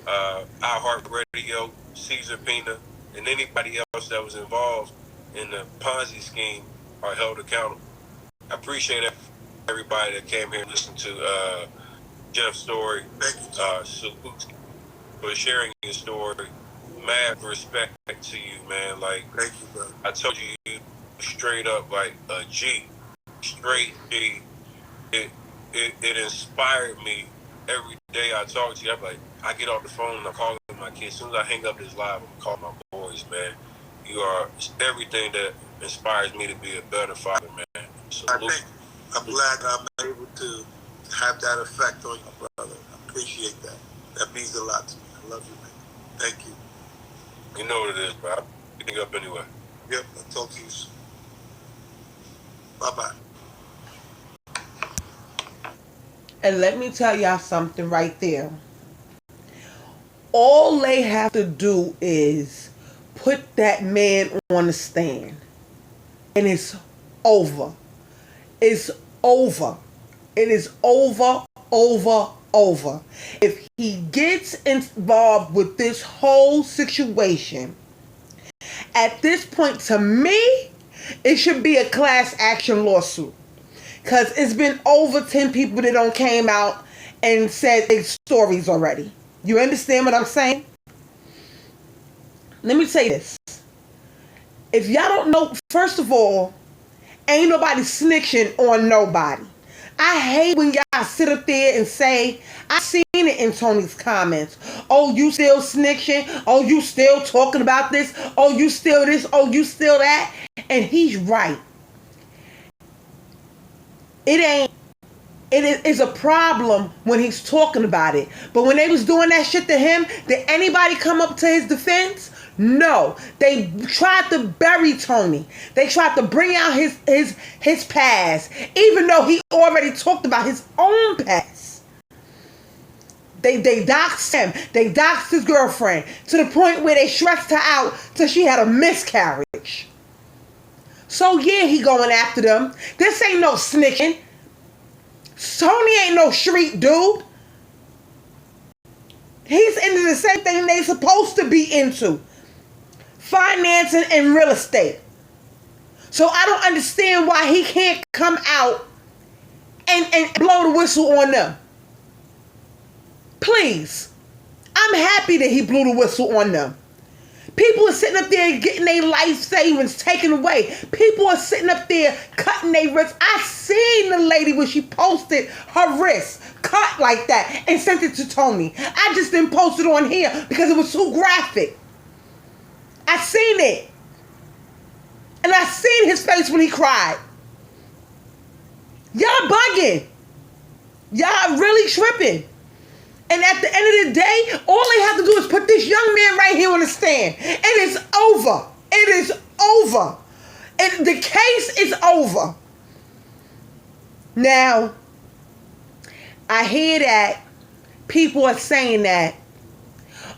iHeartRadio, Cesar, Pina, and anybody else that was involved in the Ponzi scheme are held accountable. I appreciate everybody that came here and listened to Jeff's story. Salute for sharing your story. Mad respect to you, man. Like, thank you, bro. I told you straight up, like a G, straight G. It inspired me every day I talk to you. I'm like, I get off the phone and I call my kids. As soon as I hang up this live, I'm calling my boys, man. You are everything that inspires me to be a better father, man. Salute. I'm glad I'm able to have that effect on you, brother. I appreciate that. That means a lot to me. I love you, man. Thank you. You know what it is, bro. I'm getting up anyway. Yep, I'll talk to you soon. Bye-bye. And let me tell y'all something right there. All they have to do is put that man on the stand. And it's over. It's over. It is over, over. If he gets involved with this whole situation, at this point, to me, it should be a class action lawsuit. Because it's been over 10 people that don't came out and said their stories already. You understand what I'm saying? Let me say this. If y'all don't know, first of all, ain't nobody snitching on nobody. I hate when y'all sit up there and say, I seen it in Tony's comments. Oh, you still snitching? Oh, you still talking about this? Oh, you still this? Oh, you still that? And he's right. It is a problem when he's talking about it. But when they was doing that shit to him, did anybody come up to his defense? No. They tried to bury Tony. They tried to bring out his past, even though he already talked about his own past. They doxed him. They doxed his girlfriend to the point where they stressed her out till she had a miscarriage. So yeah, he going after them. This ain't no snitching. Tony ain't no street dude. He's into the same thing they supposed to be into. Financing and real estate. So I don't understand why he can't come out and blow the whistle on them. Please. I'm happy that he blew the whistle on them. People are sitting up there getting their life savings taken away. People are sitting up there cutting their wrists. I seen the lady when she posted her wrist cut like that and sent it to Tony. I just didn't post it on here because it was too graphic. I seen it. And I seen his face when he cried. Y'all bugging. Y'all really tripping. And at the end of the day, all they have to do is put this young man right here on the stand. And it's over. It is over. And the case is over. Now, I hear that people are saying that,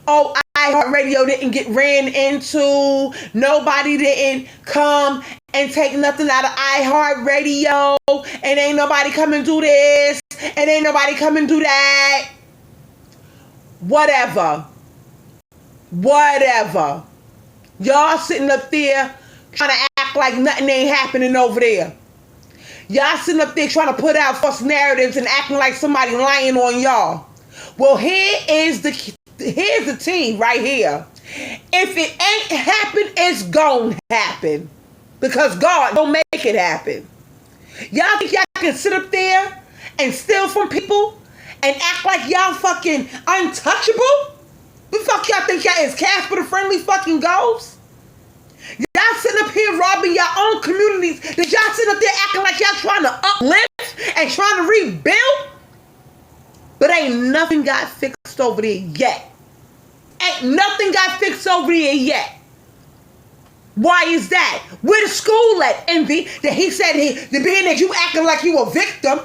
oh, iHeartRadio didn't get ran into. Nobody didn't come and take nothing out of iHeartRadio. And ain't nobody come and do this. And ain't nobody come and do that. Whatever. Y'all sitting up there trying to act like nothing ain't happening over there. Y'all sitting up there trying to put out false narratives and acting like somebody lying on y'all. Well, here's the tea right here. If it ain't happened, it's gonna happen. Because God don't make it happen. Y'all think y'all can sit up there and steal from people and act like y'all fucking untouchable? Who the fuck y'all think y'all is? Casper the Friendly fucking Ghost? Y'all sitting up here robbing your own communities. That y'all sitting up there acting like y'all trying to uplift and trying to rebuild? But ain't nothing got fixed over there yet. Ain't nothing got fixed over there yet. Why is that? Where the school at, Envy? That he said being that you acting like you a victim.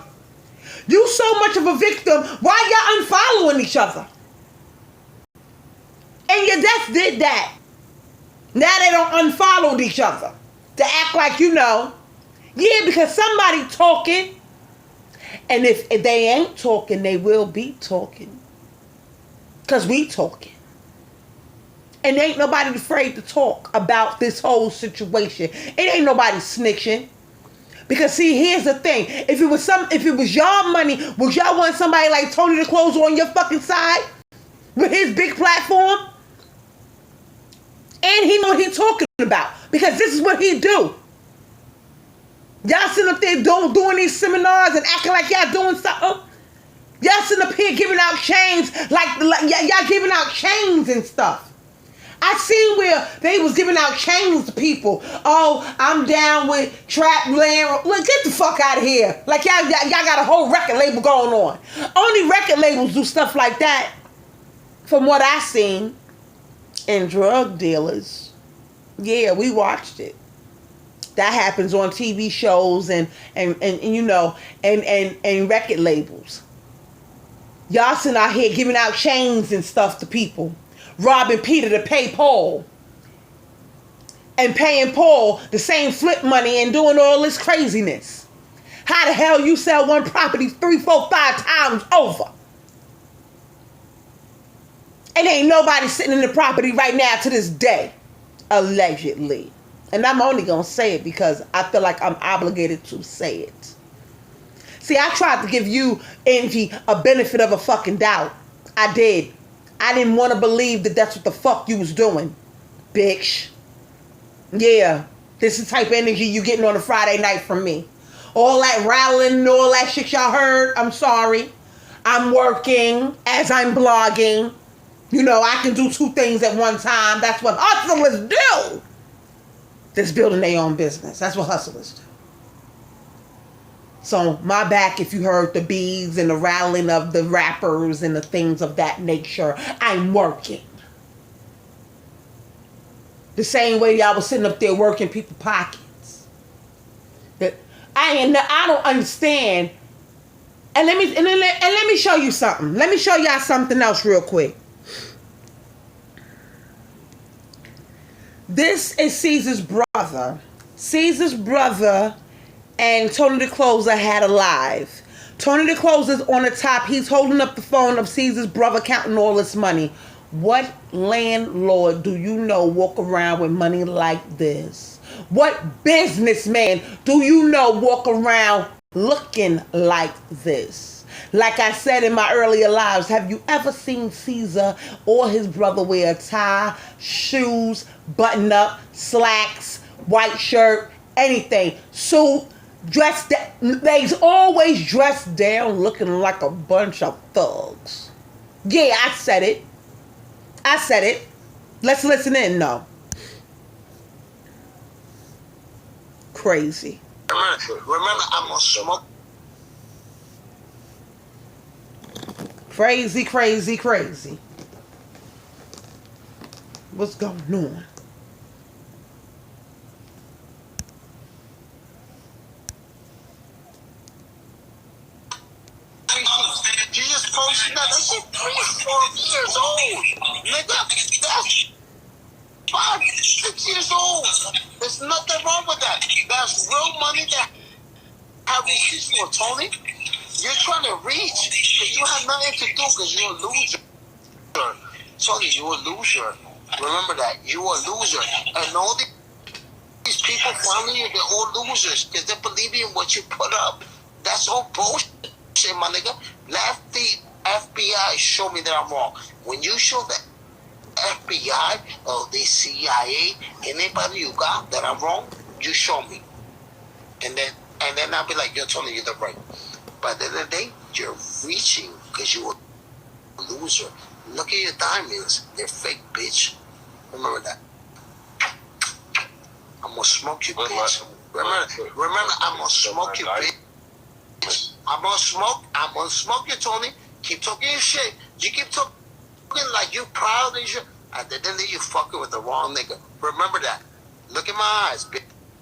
You so much of a victim. Why y'all unfollowing each other? And your death did that. Now they don't unfollow each other. To act like you know. Yeah, because somebody talking. And if they ain't talking, they will be talking. Because we talking. And ain't nobody afraid to talk about this whole situation. It ain't nobody snitching. Because see, here's the thing. If it was y'all money, would y'all want somebody like Tony the Close on your fucking side? With his big platform? And he know what he talking about. Because this is what he do. Y'all sitting up there doing these seminars and acting like y'all doing something. Y'all sitting up here giving out chains like y'all giving out chains and stuff. I seen where they was giving out chains to people. Oh, I'm down with trap land. Look, get the fuck out of here. Like y'all got a whole record label going on. Only record labels do stuff like that. From what I seen. And drug dealers. Yeah, we watched it. That happens on TV shows and you know and record labels. Y'all sitting out here giving out chains and stuff to people. Robbing Peter to pay Paul. And paying Paul the same flip money and doing all this craziness. How the hell you sell one property 3, 4, 5 times over? And ain't nobody sitting in the property right now to this day. Allegedly. And I'm only going to say it because I feel like I'm obligated to say it. See, I tried to give you, Envy, a benefit of a fucking doubt. I did. I didn't want to believe that that's what the fuck you was doing, bitch. Yeah, this is the type of energy you getting on a Friday night from me. All that rattling and all that shit y'all heard, I'm sorry. I'm working as I'm blogging. You know, I can do 2 things at one time. That's what hustlers do. That's building their own business. That's what hustlers do. So, my back if you heard the beads and the rattling of the rappers and the things of that nature. I'm working. The same way y'all was sitting up there working people's pockets. I don't understand. And let me show you something. Let me show y'all something else real quick. This is Cesar's brother. Cesar's brother and Tony the Closer had a live. Tony the Closer's on the top. He's holding up the phone of Cesar's brother counting all this money. What landlord do you know walk around with money like this? What businessman do you know walk around looking like this? Like I said in my earlier lives, have you ever seen Cesar or his brother wear a tie, shoes, button up, slacks, white shirt, anything, suit, dressed? They's always dressed down looking like a bunch of thugs. Yeah, I said it. I said it. Let's listen in, though. Crazy. Remember, I'm gonna smoke. Crazy, crazy, crazy. What's going on? You just posted that. That shit 3 or 4 years old. Nigga, that's 5, 6 years old. There's nothing wrong with that. That's real money that have receipts for, Tony. You're trying to reach, but you have nothing to do because you're a loser. Tony, you're a loser. Remember that. You're a loser. And all these people following you, they're all losers because they believe in what you put up. That's all bullshit, my nigga. Let the FBI show me that I'm wrong. When you show the FBI or the CIA, anybody you got that I'm wrong, you show me. And then I'll be like, yo, Tony, you're the right. But at the end of the day, you're reaching because you're a loser. Look at your diamonds. They're fake, bitch. Remember that. I'm gonna smoke you, bitch. Remember, I'm gonna smoke you, bitch. I'm gonna smoke you, Tony. Keep talking your shit. You keep talking like you proud and shit. At the end of the day, you fucking with the wrong nigga. Remember that. Look in my eyes,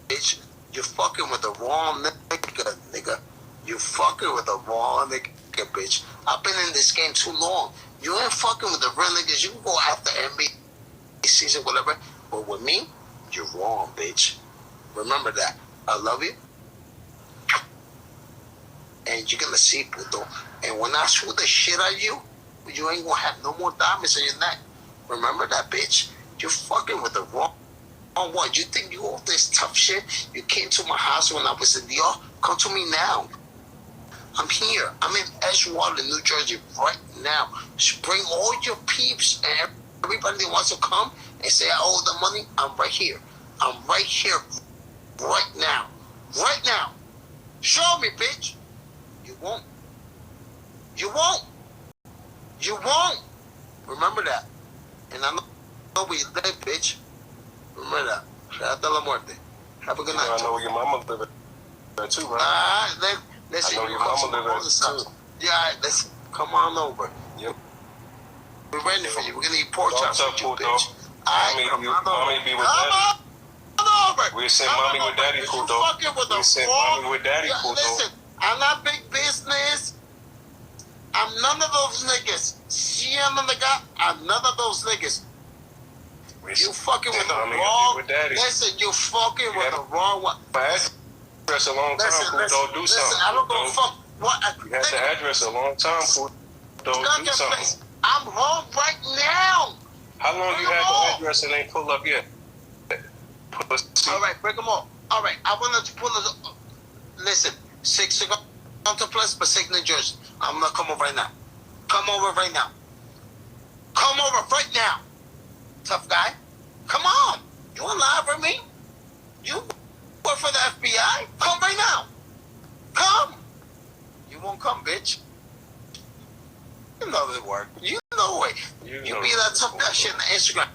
bitch. You're fucking with the wrong nigga. You fucking with the wrong nigga, bitch. I've been in this game too long. You ain't fucking with the real niggas. You can go after NBA season, whatever. But with me, you're wrong, bitch. Remember that. I love you. And you're gonna see, puto. And when I shoot the shit out of you, you ain't gonna have no more diamonds in your neck. Remember that, bitch. You're fucking with the wrong one. You think you all this tough shit? You came to my house when I was in New York. Come to me now. I'm here. I'm in Edgewater, New Jersey right now. Bring all your peeps and everybody that wants to come and say I owe the money. I'm right here. I'm right here right now. Right now. Show me, bitch. You won't. You won't. You won't. Remember that. And I know where you live, bitch. Remember that. Shout out to La Muerte. Have a good night. I know where your mama live there too, right? Listen, I know your mama live there too. Yeah, all right, let's come on over. Yep. We're ready for you. We're gonna eat pork chops with you, bitch. Mommy be with daddy. We say mommy with daddy, puto. We say mommy with daddy, puto. Listen, I'm not big business. I'm none of those niggas. See, I'm none of those niggas. You fucking with the wrong. Listen, you fucking with the wrong one. Address a long time, puto. Do something. I don't go fuck. What? You had the address a long time, puto. Do something. I'm home right now. How long you had the address and ain't pull up yet? All right, break them all. All right, I wanted to pull it. Listen, 6 to go to Plus, but 6 New Jersey. I'm gonna come over right now. Come over right now. Come over right now. Tough guy. Come on. You want to lie for me? You work for the FBI? Come right now. Come. You won't come, bitch. You know the work. You know it. You be that tough that shit on Instagram.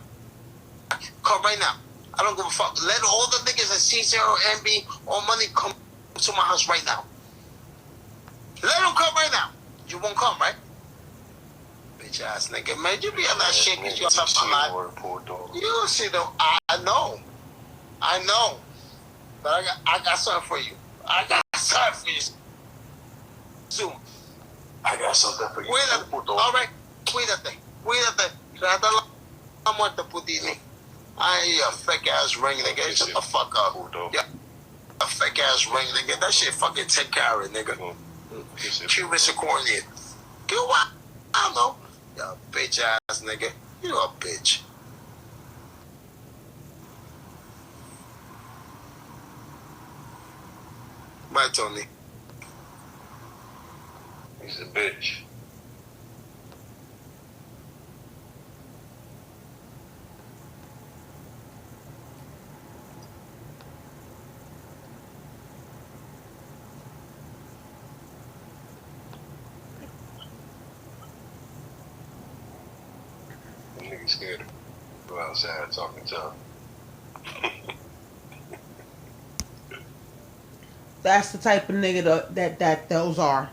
Come right now. I don't give a fuck. Let all the niggas at Cesar or MB or money come to my house right now. Let them come right now. You won't come, right? Bitch ass nigga. Man, you be on that shit because you're tough alive. You see though, I know. But I got something for you. I got something for you. Soon. I got something for you. All right. Cuídate. Trata la muerte, putini. I ain't a fake ass ring nigga. Shut the fuck up. Yeah. A fake ass ring nigga. That shit fucking take care of it, nigga. Cuban Cornier. Get what? I don't know. You a bitch ass nigga. You a bitch. Bye, Tony. He's a bitch. That nigga scared to go outside talking to him. That's the type of nigga that those are.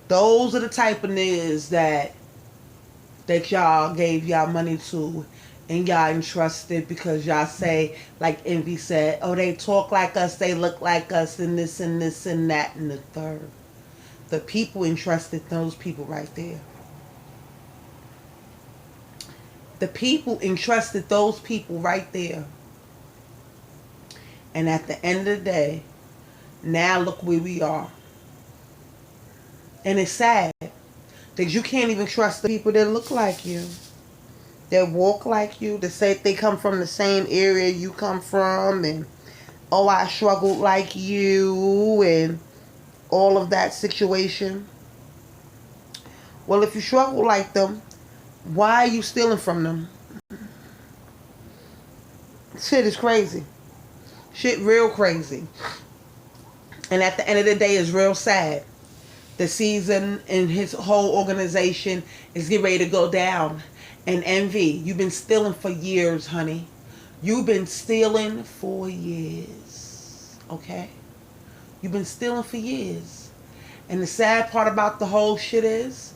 Those are the type of niggas that y'all gave y'all money to and y'all entrusted because y'all say, like Envy said, oh, they talk like us, they look like us, and this and this and that and the third. The people entrusted those people right there. The people entrusted those people right there. And at the end of the day, now look where we are. And it's sad that you can't even trust the people that look like you, that walk like you, that say they come from the same area you come from, and oh, I struggled like you, and all of that situation. Well, if you struggle like them, why are you stealing from them? Shit is crazy. Shit real crazy. And at the end of the day, it's real sad. The Cesar and his whole organization is getting ready to go down. And Envy, you've been stealing for years, honey. You've been stealing for years. Okay? You've been stealing for years. And the sad part about the whole shit is,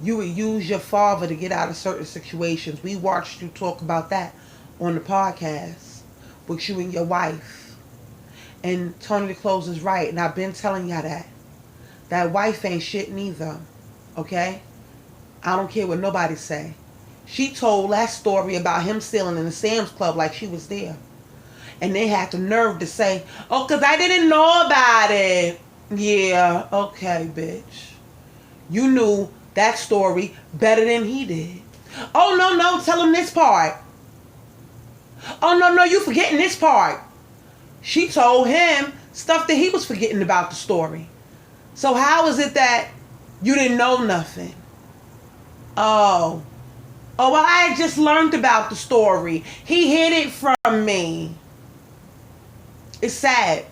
you would use your father to get out of certain situations. We watched you talk about that on the podcast with you and your wife. And Tony the Close is right. And I've been telling y'all that. That wife ain't shit neither. Okay? I don't care what nobody say. She told that story about him stealing in the Sam's Club like she was there. And they had the nerve to say, oh, because I didn't know about it. Yeah, okay, bitch. You knew that story better than he did. Oh, no, tell him this part. Oh, no, you forgetting this part. She told him stuff that he was forgetting about the story. So how is it that you didn't know nothing? Oh, well, I had just learned about the story. He hid it from me. It's sad.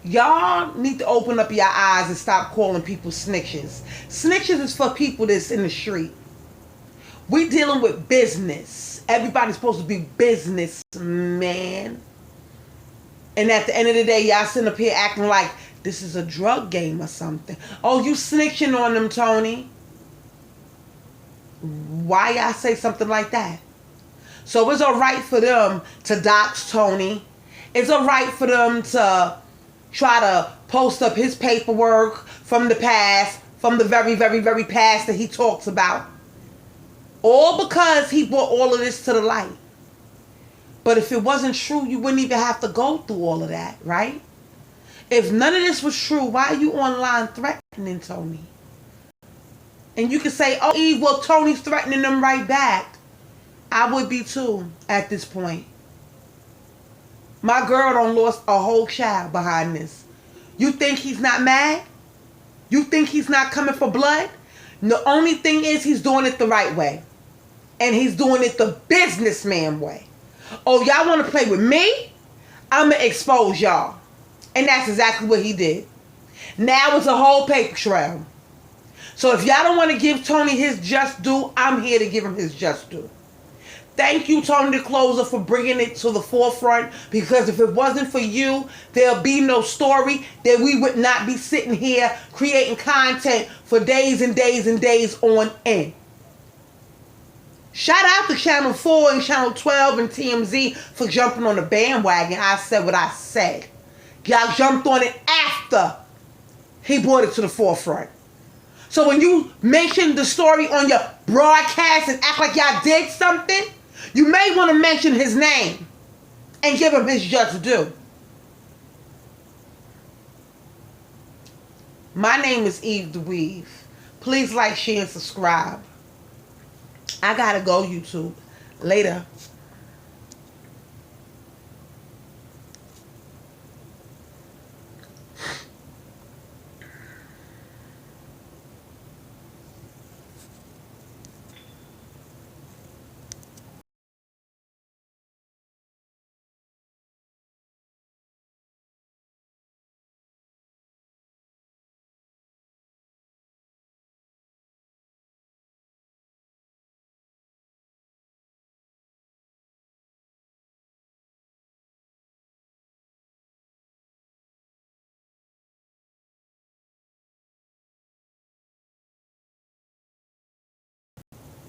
Y'all need to open up your eyes and stop calling people snitches. Snitches is for people that's in the street. We dealing with business. Everybody's supposed to be businessman. And at the end of the day, y'all sitting up here acting like this is a drug game or something. Oh, you snitching on them, Tony. Why y'all say something like that? So it's all right for them to dox Tony. It's all right for them to try to post up his paperwork from the past, from the very, very, very past that he talks about. All because he brought all of this to the light. But if it wasn't true, you wouldn't even have to go through all of that, right? If none of this was true, why are you online threatening Tony? And you can say, oh, Eve, well, Tony's threatening them right back. I would be too at this point. My girl done lost a whole child behind this. You think he's not mad? You think he's not coming for blood? The only thing is he's doing it the right way. And he's doing it the businessman way. Oh, y'all want to play with me? I'm going to expose y'all. And that's exactly what he did. Now it's a whole paper trail. So if y'all don't want to give Tony his just due, I'm here to give him his just due. Thank you, Tony the Closer, for bringing it to the forefront. Because if it wasn't for you, there'll be no story. That we would not be sitting here creating content for days and days and days on end. Shout out to Channel 4 and Channel 12 and TMZ for jumping on the bandwagon. I said what I said. Y'all jumped on it after he brought it to the forefront. So when you mention the story on your broadcast and act like y'all did something, you may want to mention his name and give him his just due. My name is Eve the Weave. Please like, share, and subscribe. I gotta go, YouTube. Later.